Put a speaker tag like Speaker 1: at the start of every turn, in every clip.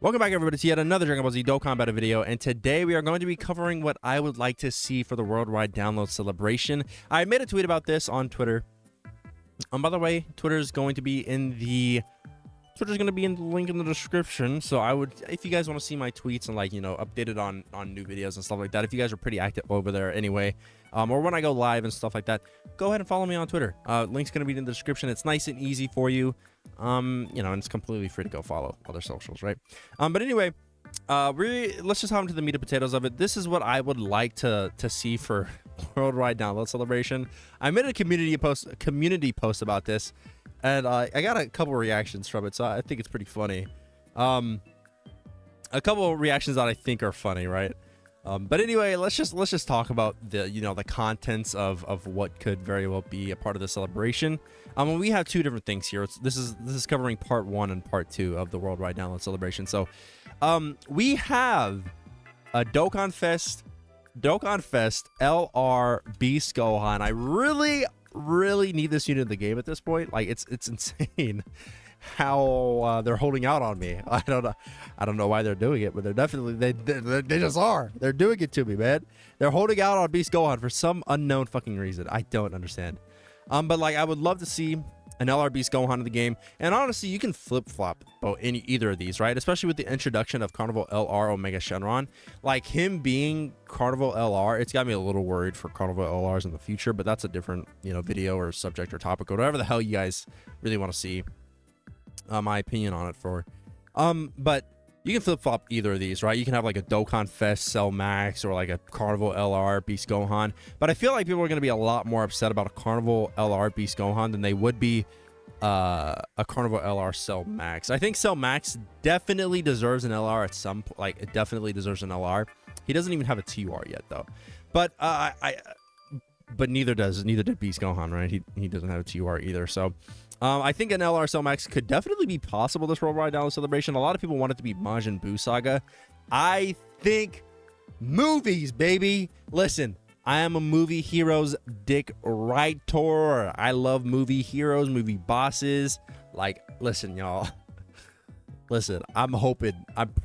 Speaker 1: Welcome back, everybody, to yet another Dragon Ball Z Dokkan Battle video, and today we are going to be covering what I would like to see for the worldwide download celebration. I made a tweet about this on Twitter. By the way, Twitter's going to be in the link in the description. So I would, if you guys want to see my tweets and updated on new videos and stuff like that, if you guys are pretty active over there anyway, or when I go live and stuff like that, go ahead and follow me on Twitter. Link's going to be in the description. It's nice and easy for you. And it's completely free to go follow other socials, right? But anyway, let's just hop into the meat and potatoes of it. This is what I would like to see for worldwide download celebration. I made a community post about this, and I got a couple reactions from it, so I think it's pretty funny. A couple of reactions that I think are funny, right? But anyway, let's just talk about the contents of what could very well be a part of the celebration. We have two different things here. This is covering part 1 and part 2 of the worldwide download celebration. So, we have a Dokkan Fest LR Beast Gohan. I really need this unit in the game at this point. Like, it's insane how they're holding out on me. I don't know why they're doing it, but they're definitely they just are. They're doing it to me, man. They're holding out on Beast Gohan for some unknown fucking reason. I don't understand. But like, I would love to see an LR Beast Gohan in the game. And honestly, you can flip-flop either of these, right? Especially with the introduction of Carnival LR Omega Shenron. Like, him being Carnival LR, it's got me a little worried for Carnival LRs in the future, but that's a different, video or subject or topic or whatever the hell you guys really want to see my opinion on it for. But you can flip-flop either of these, right? You can have like a Dokkan Fest Cell Max or like a Carnival LR Beast Gohan. But I feel like people are going to be a lot more upset about a Carnival LR Beast Gohan than they would be a Carnival LR Cell Max. I think Cell Max definitely deserves an LR at some point. Like, it definitely deserves an LR. He doesn't even have a TUR yet, though. But but neither did Beast Gohan, right? He doesn't have a TUR either. So I think an LR Cell Max could definitely be possible this worldwide download celebration. A lot of people want it to be Majin Buu Saga. I think movies, baby. Listen, I am a movie heroes dick writer. I love movie heroes, movie bosses. Like, listen, y'all. Listen, I'm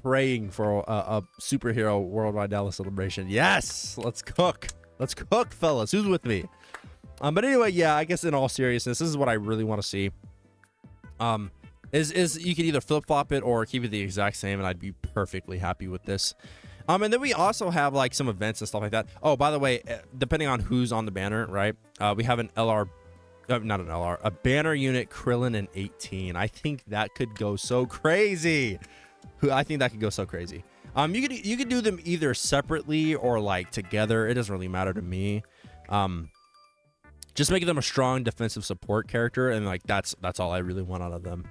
Speaker 1: praying for a superhero worldwide download celebration. Yes, let's cook. Let's cook, fellas. Who's with me? But anyway, yeah, I guess in all seriousness, this is what I really want to see. Is you can either flip-flop it or keep it the exact same, and I'd be perfectly happy with this. And then we also have like some events and stuff like that. Oh, by the way, depending on who's on the banner, right? We have an LR, not an LR, a banner unit, Krillin and 18. I think that could go so crazy. I think that could go so crazy. You could do them either separately or like together. It doesn't really matter to me. Just making them a strong defensive support character, and like that's all I really want out of them.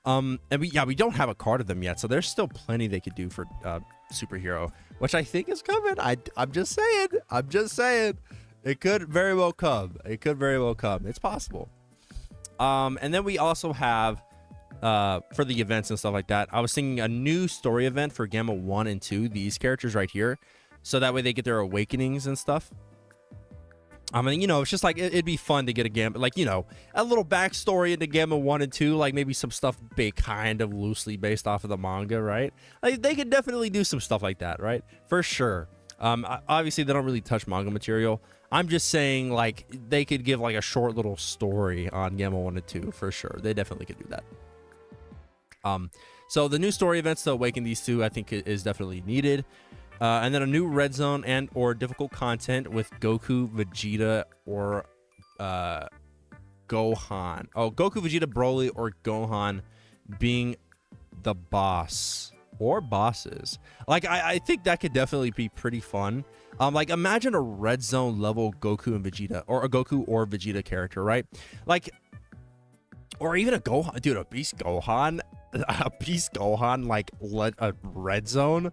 Speaker 1: And we don't have a card of them yet, so there's still plenty they could do for superhero, which I think is coming. I'm just saying. It could very well come. It's possible. And then we also have for the events and stuff like that, I was thinking a new story event for Gamma 1 and 2, these characters right here, so that way they get their awakenings and stuff. I mean, it's just like it'd be fun to get a Gamma, like, a little backstory into Gamma 1 and 2, like maybe some stuff kind of loosely based off of the manga, right? Like, they could definitely do some stuff like that, right? For sure. Obviously they don't really touch manga material. I'm just saying, like, they could give like a short little story on Gamma 1 and 2 for sure. They definitely could do that. So the new story events to awaken these two, I think, is definitely needed. And then a new red zone and or difficult content with Goku, Vegeta, or Gohan. Oh, Goku, Vegeta, Broly, or Gohan being the boss or bosses. Like, I think that could definitely be pretty fun. Like, imagine a red zone level Goku and Vegeta, or a Goku or Vegeta character, right? Like, or even a Gohan, dude, a Beast Gohan, like a red zone.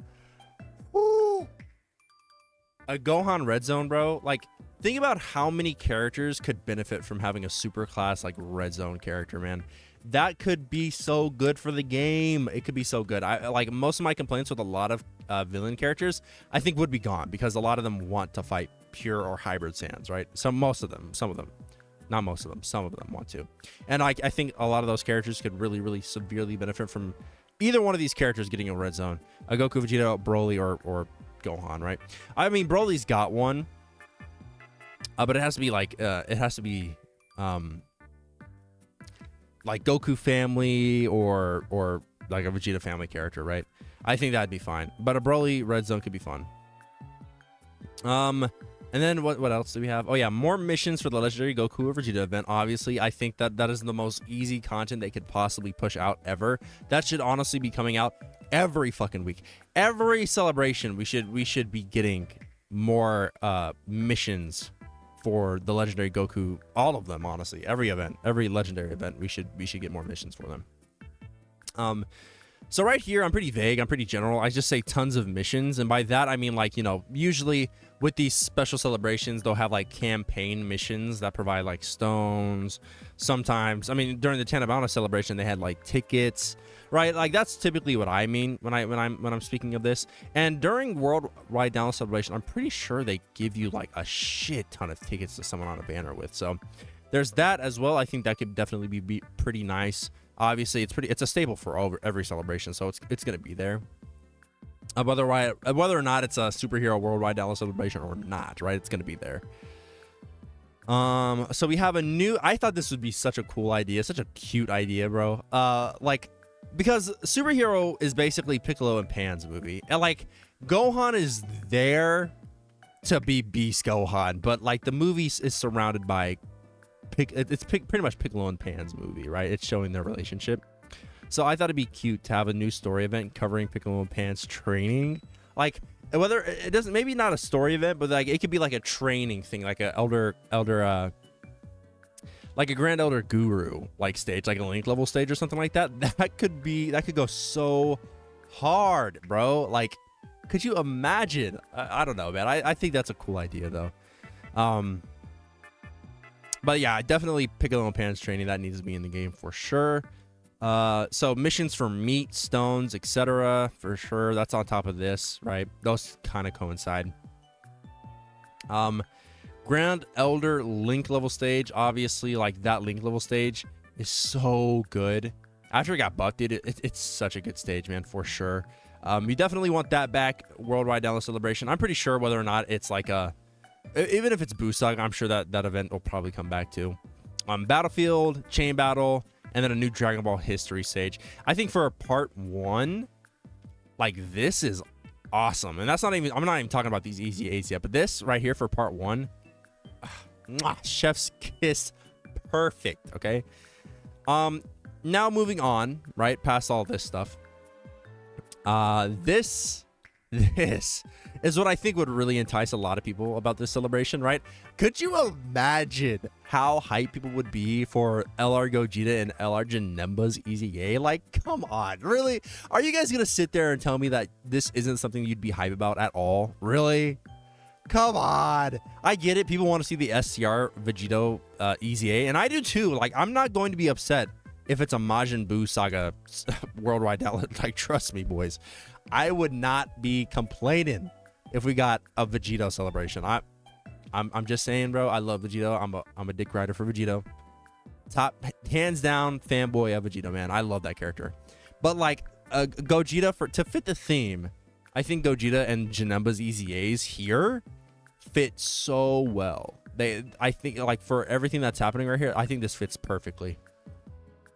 Speaker 1: Ooh. A Gohan red zone, bro. Like, think about how many characters could benefit from having a super class like red zone character, man. That could be so good for the game. It could be so good. I like, most of my complaints with a lot of villain characters, I think, would be gone because a lot of them want to fight pure or hybrid Saiyans, right? Some of them, not most of them, some of them want to. And I think a lot of those characters could really severely benefit from either one of these characters getting a red zone. A Goku, Vegeta, Broly, or Gohan, right? I mean, Broly's got one, but it has to be like like Goku family or like a Vegeta family character, right? I think that'd be fine. But a Broly red zone could be fun. And then what else do we have? Oh yeah, more missions for the legendary Goku or Vegeta event. Obviously, I think that is the most easy content they could possibly push out ever. That should honestly be coming out every fucking week. Every celebration, we should be getting more missions for the legendary Goku. All of them, honestly. Every event, every legendary event, we should get more missions for them. So right here, I'm pretty vague. I'm pretty general. I just say tons of missions. And by that, I mean, like, you know, usually with these special celebrations, they'll have like campaign missions that provide like stones. Sometimes, I mean, during the Tanabana celebration, they had like tickets, right? Like that's typically what I mean when I'm speaking of this. And during Worldwide Download Celebration, I'm pretty sure they give you like a shit ton of tickets to someone on a banner with. So there's that as well. I think that could definitely be pretty nice. Obviously, it's a staple for every celebration, so it's gonna be there. Whether or not it's a superhero worldwide Dallas celebration or not, right? It's gonna be there. So we have a new. I thought this would be such a cool idea, such a cute idea, bro. Like because superhero is basically Piccolo and Pan's movie, and like Gohan is there to be Beast Gohan, but like the movie is surrounded by. It's pretty much Piccolo and Pan's movie, right? It's showing their relationship. So I thought it'd be cute to have a new story event covering Piccolo and Pan's training. Like whether it doesn't, maybe not a story event, but like it could be like a training thing, like a like a Grand Elder Guru like stage, like a Link level stage or something like that. That could go so hard, bro. Like, could you imagine? I don't know, man. I think that's a cool idea though. But yeah, definitely Piccolo and Pan's training, that needs to be in the game for sure. So missions for meat, stones, etc. for sure. That's on top of this, right? Those kind of coincide. Grand Elder Link level stage, obviously, like that Link level stage is so good. After it got buffed, it's such a good stage, man, for sure. You definitely want that back, Worldwide Download Celebration. I'm pretty sure whether or not it's like a... Even if it's Busag, I'm sure that event will probably come back too. Battlefield, Chain Battle, and then a new Dragon Ball History stage. I think for part 1, like this is awesome. And that's not even, I'm not even talking about these easy A's yet, but this right here for part 1, chef's kiss, perfect. Okay. Now moving on, right past all this stuff. This is what I think would really entice a lot of people about this celebration, right? Could you imagine how hype people would be for LR Gogeta and LR Janemba's Easy A? Like, come on, really? Are you guys gonna sit there and tell me that this isn't something you'd be hype about at all? Really? Come on. I get it. People want to see the SCR Vegito Easy A, and I do too. Like, I'm not going to be upset if it's a Majin Buu Saga worldwide download. Like, trust me, boys. I would not be complaining if we got a Vegito celebration. I'm just saying, bro. I love Vegito. I'm a dick rider for Vegito. Top, hands down, fanboy of Vegito, man. I love that character. But like Gogeta, to fit the theme, I think Gogeta and Janemba's Easy A's here fit so well. I think like for everything that's happening right here, I think this fits perfectly.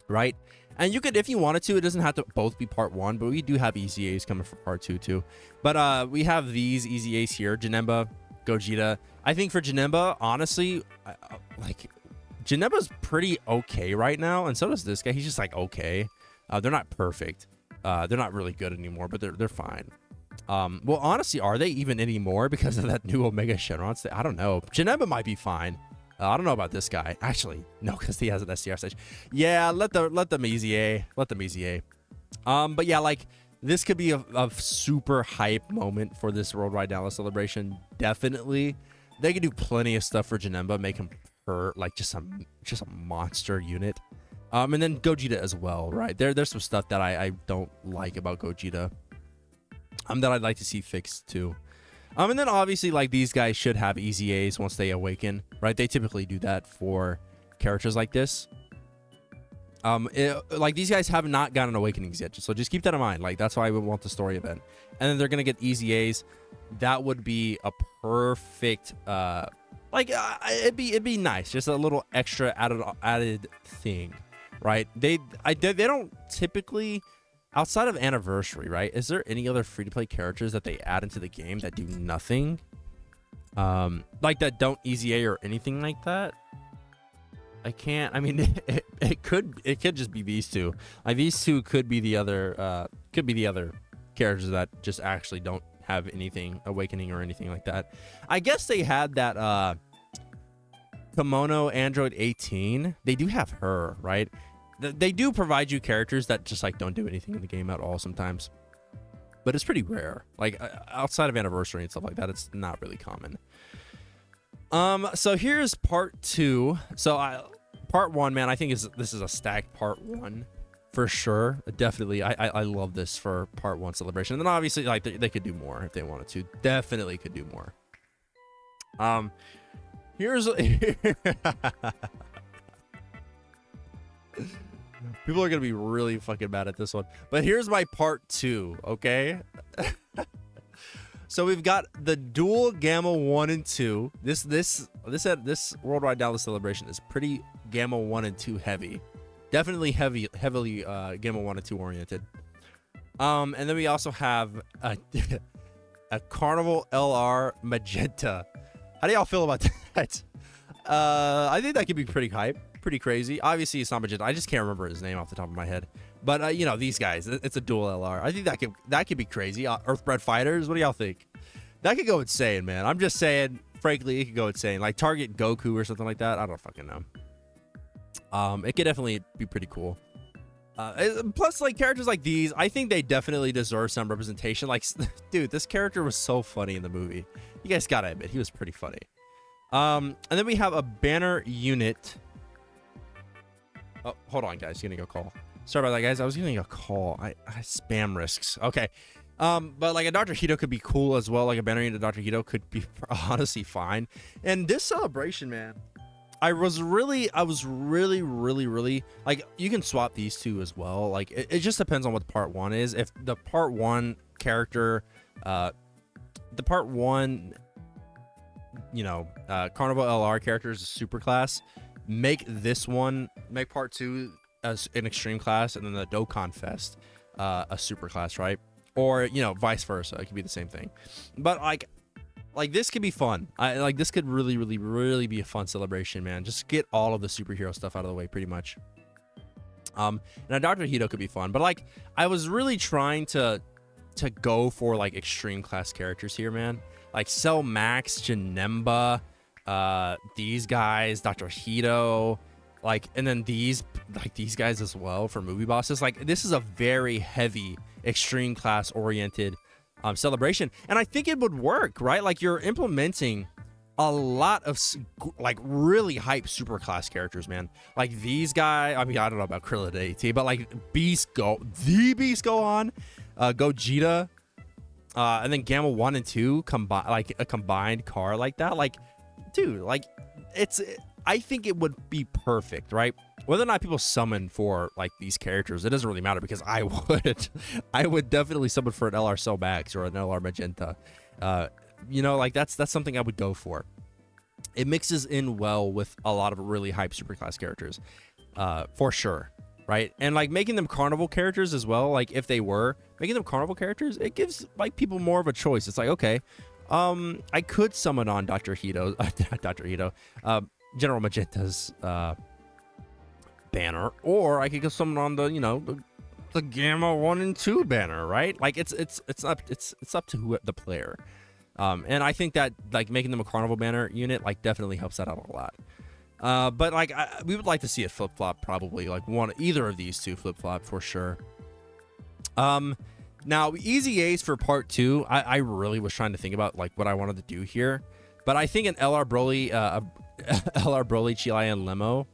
Speaker 1: Right? And you could, if you wanted to, it doesn't have to both be part 1, but we do have Easy A's coming for part 2 too. But we have these Easy A's here, Janemba, Gogeta. I think for Janemba, honestly, like Janemba's pretty okay right now, and so does this guy. He's just like okay. They're not perfect. They're not really good anymore, but they're fine. Well, honestly, are they even anymore because of that new Omega Shenron? I don't know. Janemba might be fine. I don't know about this guy. Actually, no, because he has an SCR stage. Yeah, let them Easy A. Let them Easy A. But yeah, like this could be a super hype moment for this Worldwide Download Celebration. Definitely, they could do plenty of stuff for Janemba, make him like just a monster unit. And then Gogeta as well, right? There's some stuff that I don't like about Gogeta. That I'd like to see fixed too. And then obviously, like, these guys should have Easy A's once they awaken, right? They typically do that for characters like this. Like these guys have not gotten awakenings yet, so just keep that in mind. Like that's why we want the story event, and then they're gonna get easy A's. That would be a perfect it'd be nice, just a little extra added thing, right? They don't typically, outside of Anniversary, right? Is there any other free to play characters that they add into the game that do nothing, like that don't easy A or anything like that? I can't. I mean, it could just be these two. Like these two could be the other characters that just actually don't have anything awakening or anything like that. I guess they had that Kimono Android 18. They do have her, right? They do provide you characters that just like don't do anything in the game at all sometimes, but it's pretty rare. Like outside of Anniversary and stuff like that, it's not really common. So here's part 2. So part 1, man, I think this is a stacked part 1 for sure. Definitely, I love this for part 1 celebration. And then obviously, like they could do more if they wanted to. Definitely could do more. Here's people are gonna be really fucking mad at this one, but here's my part 2. Okay. So we've got the dual Gamma 1 and 2. This worldwide download celebration is pretty Gamma 1 and 2 heavy. Definitely heavily Gamma 1 and 2 oriented. And then we also have a Carnival LR Magenta. How do y'all feel about that? I think that could be pretty hype, pretty crazy. Obviously, it's not Magenta. I just can't remember his name off the top of my head. But you know, these guys, it's a dual LR. I think that could be crazy. Earthbred Fighters, what do y'all think? That could go insane, man. I'm just saying, frankly, it could go insane. Like Target Goku or something like that. I don't fucking know. It could definitely be pretty cool. Plus, like characters like these, I think they definitely deserve some representation. Like, dude, this character was so funny in the movie. You guys gotta admit, he was pretty funny. And then we have a banner unit. Oh, hold on, guys. Getting a call. Sorry about that, guys. I was getting a call. I spam risks. Okay. But like a Dr. Hito could be cool as well. Like a banner unit of Dr. Hito could be honestly fine. And this celebration, man, I was really like, you can swap these two as well. Like it just depends on what part 1 is. If the part 1 character, Carnival LR character is a super class, make part 2 as an extreme class, and then the Dokkan Fest a super class, right? Or, you know, vice versa. It could be the same thing. But like this could be fun. Like this could really be a fun celebration, man. Just get all of the superhero stuff out of the way, pretty much. And a Dr. Hito could be fun, but like I was really trying to go for like extreme class characters here, man. Like Cell Max, Janemba, these guys, Dr. Hito, like, and then these guys as well for movie bosses. Like this is a very heavy extreme class oriented celebration, and I think it would work, right? Like you're implementing a lot of like really hype super class characters, man. Like these guys, I mean, I don't know about Krillin AT, but like Beast Gohan, Gogeta, and then Gamma 1 and 2 combined, like a combined car like that. Like, dude, like I think it would be perfect, right? Whether or not people summon for like these characters, it doesn't really matter, because I would definitely summon for an LR Cell Max or an LR Magenta. You know, like that's something I would go for. It mixes in well with a lot of really hype superclass characters, for sure, right? And like making them carnival characters as well. Like if they were making them carnival characters, it gives like people more of a choice. It's like, okay, I could summon on Dr. Hito, General Magenta's banner, or I could go summon on the Gamma 1 and 2 banner, right? Like it's up to the player. And I think that like making them a carnival banner unit like definitely helps that out a lot. But like we would like to see it flip flop, probably like either of these two flip flop for sure. Now easy A's for part 2. I really was trying to think about like what I wanted to do here, but I think an LR Broly, LR Broly, Chilai, and Lemo.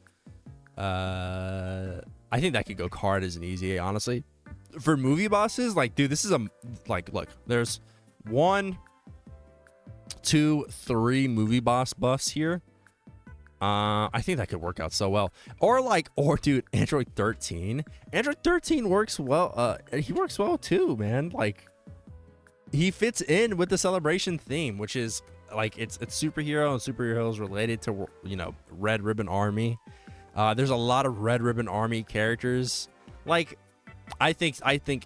Speaker 1: I think that could go card as an easy A, honestly. For movie bosses, like, dude, this is look, there's 1, 2, 3 movie boss buffs here. I think that could work out so well. Or dude, Android 13. Android 13 works well. He works well too, man. Like, he fits in with the celebration theme, which is like it's superhero and superheroes related to, you know, Red Ribbon Army. There's a lot of Red Ribbon Army characters. Like, I think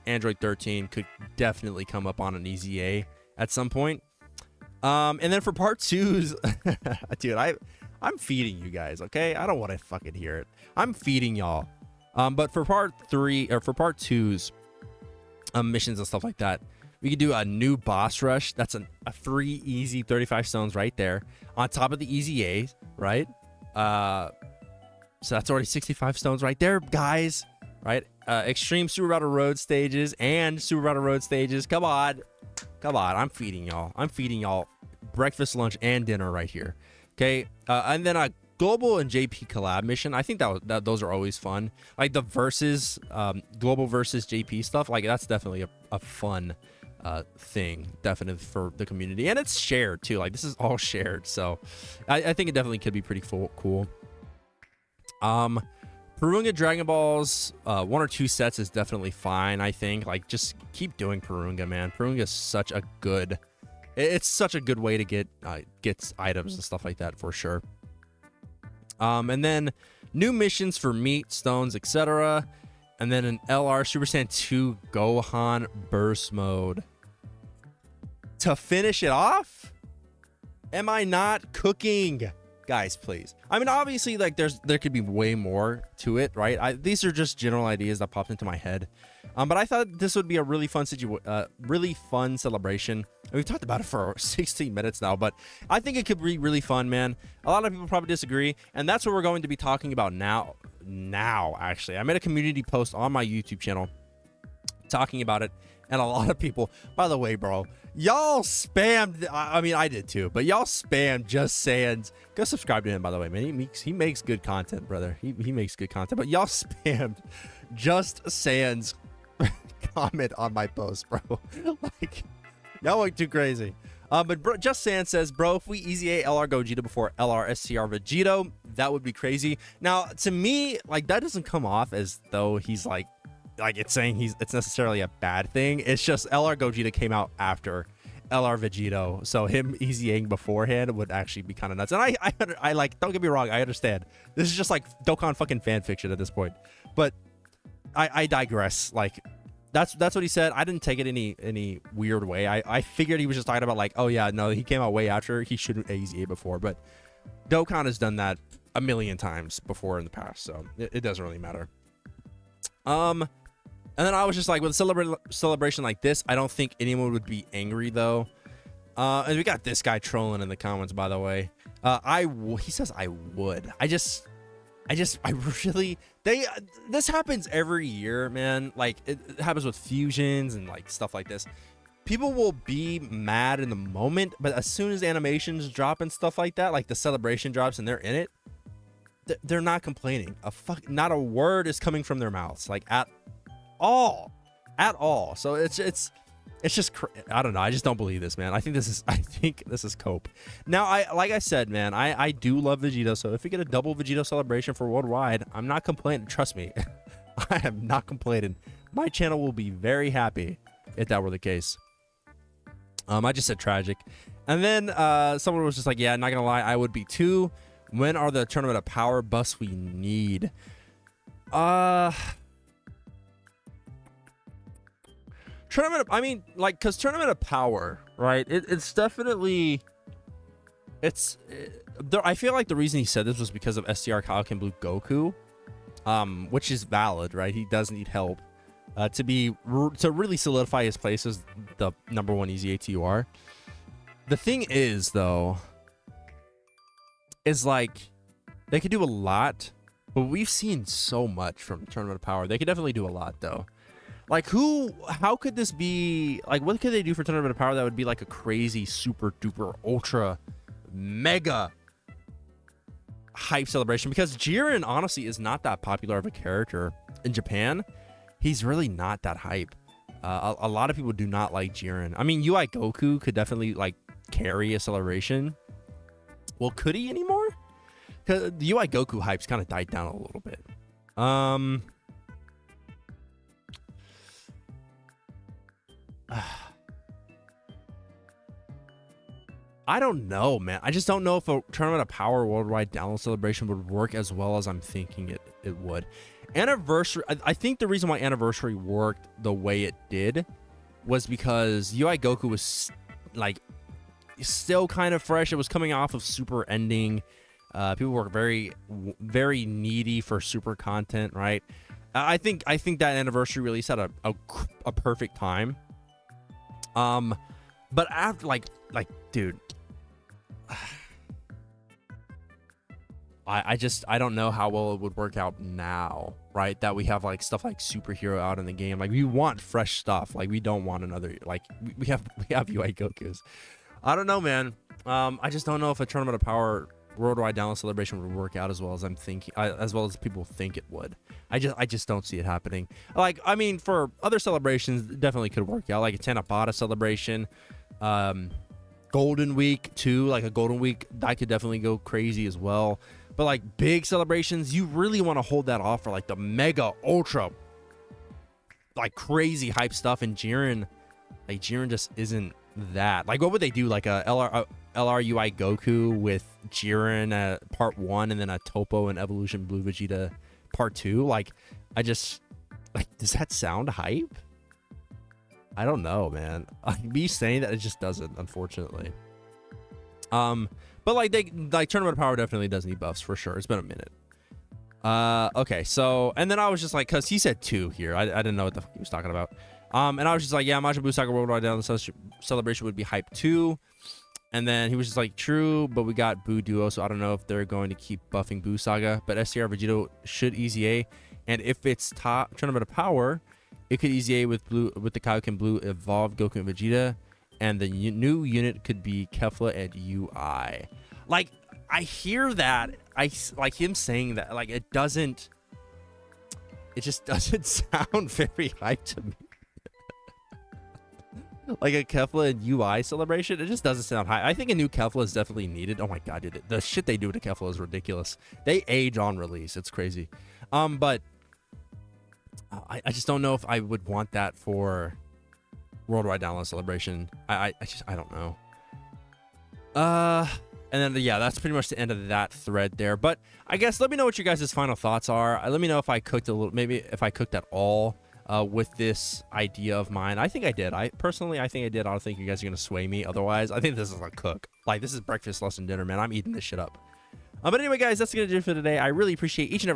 Speaker 1: Android 13 could definitely come up on an EZA at some point. And then for part 2's, dude, I'm feeding you guys, okay? I don't want to fucking hear it. I'm feeding y'all. But for part 3 or for part 2's missions and stuff like that, we could do a new boss rush. That's a 3 easy 35 stones right there on top of the EZA, right? So that's already 65 stones right there, guys. Right? Extreme Super Battle Road stages and Super Battle Road stages. Come on. I'm feeding y'all breakfast, lunch, and dinner right here. Okay. And then a global and JP collab mission. I think that those are always fun. Like the versus global versus JP stuff. Like that's definitely a fun thing, definitely for the community, and it's shared too. Like this is all shared, so I think it definitely could be pretty cool. Purunga Dragon Balls, 1 or 2 sets is definitely fine. I think like just keep doing Purunga, man. Purunga is such a good, it's such a good way to get items and stuff like that for sure. And then new missions for meat, stones, etc. And then an LR Super Saiyan 2 Gohan Burst Mode. To finish it off? Am I not cooking? Guys, please. I mean, obviously, like, there could be way more to it, right? These are just general ideas that popped into my head. But I thought this would be a really fun celebration. And we've talked about it for 16 minutes now, but I think it could be really fun, man. A lot of people probably disagree, and that's what we're going to be talking about now. Actually, I made a community post on my YouTube channel talking about it, and a lot of people, by the way, bro, y'all spammed, I mean, I did too, but y'all spammed Just Sans. Go subscribe to him, by the way, man. He makes good content, brother. He makes good content, but y'all spammed Just Sans comment on my post, bro. Like, y'all went too crazy. But bro, Just Sans says, bro, if we EZA LR Gogeta before LR STR Vegito, that would be crazy. Now, to me, like, that doesn't come off as though he's like it's saying it's necessarily a bad thing. It's just LR Gogeta came out after LR Vegito, so him EZAing beforehand would actually be kind of nuts. And I like, don't get me wrong, I understand. This is just like Dokkan fucking fan fiction at this point. But I digress. Like, that's what he said. I didn't take it any weird way. I figured he was just talking about like, oh yeah, no, he came out way after. He shouldn't EZA before, but Dokkan has done that a million times before in the past, so it doesn't really matter. And then I was just like, with a celebration like this, I don't think anyone would be angry though. And we got this guy trolling in the comments, by the way. He says I would. This happens every year, man. Like it happens with fusions and like stuff like this. People will be mad in the moment, but as soon as animations drop and stuff like that, like the celebration drops and they're in it, they're not complaining. Not a word is coming from their mouths, like at all. So it's just I don't know. I just don't believe this, man. I think this is cope. Now, like I said, man, I do love Vegito. So if we get a double Vegito celebration for worldwide, I'm not complaining. Trust me, I am not complaining. My channel will be very happy if that were the case. I just said tragic, and then someone was just like, yeah, not gonna lie, I would be too. When are the Tournament of Power busts we need? Because Tournament of Power, right? It's definitely, I feel like the reason he said this was because of STR Kaioken Blue Goku, which is valid, right? He does need help to really solidify his place as the #1 EZATUR. The thing is, though, is like they could do a lot, but we've seen so much from Tournament of Power. They could definitely do a lot, though. Like, how could this be, like, what could they do for Tournament of Power that would be like a crazy, super duper, ultra, mega hype celebration? Because Jiren, honestly, is not that popular of a character in Japan. He's really not that hype. A lot of people do not like Jiren. I mean, UI Goku could definitely, like, carry a celebration. Well, could he anymore? because the UI Goku hype's kind of died down a little bit. I don't know, man. I just don't know if a Tournament of Power worldwide download celebration would work as well as I'm thinking it would. Anniversary, I think the reason why Anniversary worked the way it did was because UI Goku was like still kind of fresh. It was coming off of Super ending. People were very, very needy for Super content, right? I think that Anniversary release had a perfect time. But after like dude, I don't know how well it would work out now, right? That we have like stuff like superhero out in the game. Like we want fresh stuff. Like we don't want another, like we have UI Gokus. I don't know, man. I just don't know if a Tournament of Power worldwide download celebration would work out as well as I'm thinking, as well as people think it would. I just don't see it happening. Like, I mean, for other celebrations, it definitely could work out. Like a Tanabata celebration, Golden Week too. Like a Golden Week, that could definitely go crazy as well. But like big celebrations, you really want to hold that off for like the mega ultra, like crazy hype stuff. And Jiren, like Jiren just isn't that. Like, what would they do? Like a LRUI Goku with Jiren part 1 and then a Topo and Evolution Blue Vegeta part 2. Like, I just like, does that sound hype? I don't know, man. Me saying that, it just doesn't, unfortunately. But like Tournament of Power definitely does need buffs for sure. It's been a minute. Okay, so and then I was just like, cause he said 2 here. I didn't know what the fuck he was talking about. And I was just like, yeah, Majin Buu Saga Worldwide Down celebration would be hype 2. And then he was just like, true, but we got Buu Duo, so I don't know if they're going to keep buffing Buu Saga. But STR Vegito should easy A, and if it's top Tournament of Power, it could easy A with the Kaioken Blue Evolved Goku and Vegeta, and the new unit could be Kefla and UI. Like, I hear that. I like him saying that. Like, it just doesn't sound very hype to me. Like a Kefla and UI celebration, it just doesn't sound high. I think a new Kefla is definitely needed. Oh my god, dude, the shit they do to Kefla is ridiculous. They age on release. It's crazy. But I just don't know if I would want that for worldwide download celebration. I don't know. And then yeah, that's pretty much the end of that thread there. But I guess let me know what your guys' final thoughts are. Let me know if I cooked a little, maybe if I cooked at all with this idea of mine. I think I did. I think I did. I don't think you guys are gonna sway me. Otherwise, I think this is a cook. Like, this is breakfast, lunch, and dinner, man. I'm eating this shit up. But anyway, guys, that's gonna do it for today. I really appreciate each and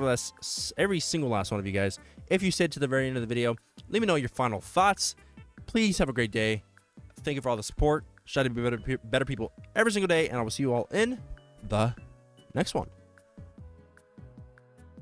Speaker 1: every single last one of you guys. If you stayed to the very end of the video, let me know your final thoughts. Please have a great day. Thank you for all the support. Try to be better people every single day, and I will see you all in the next one.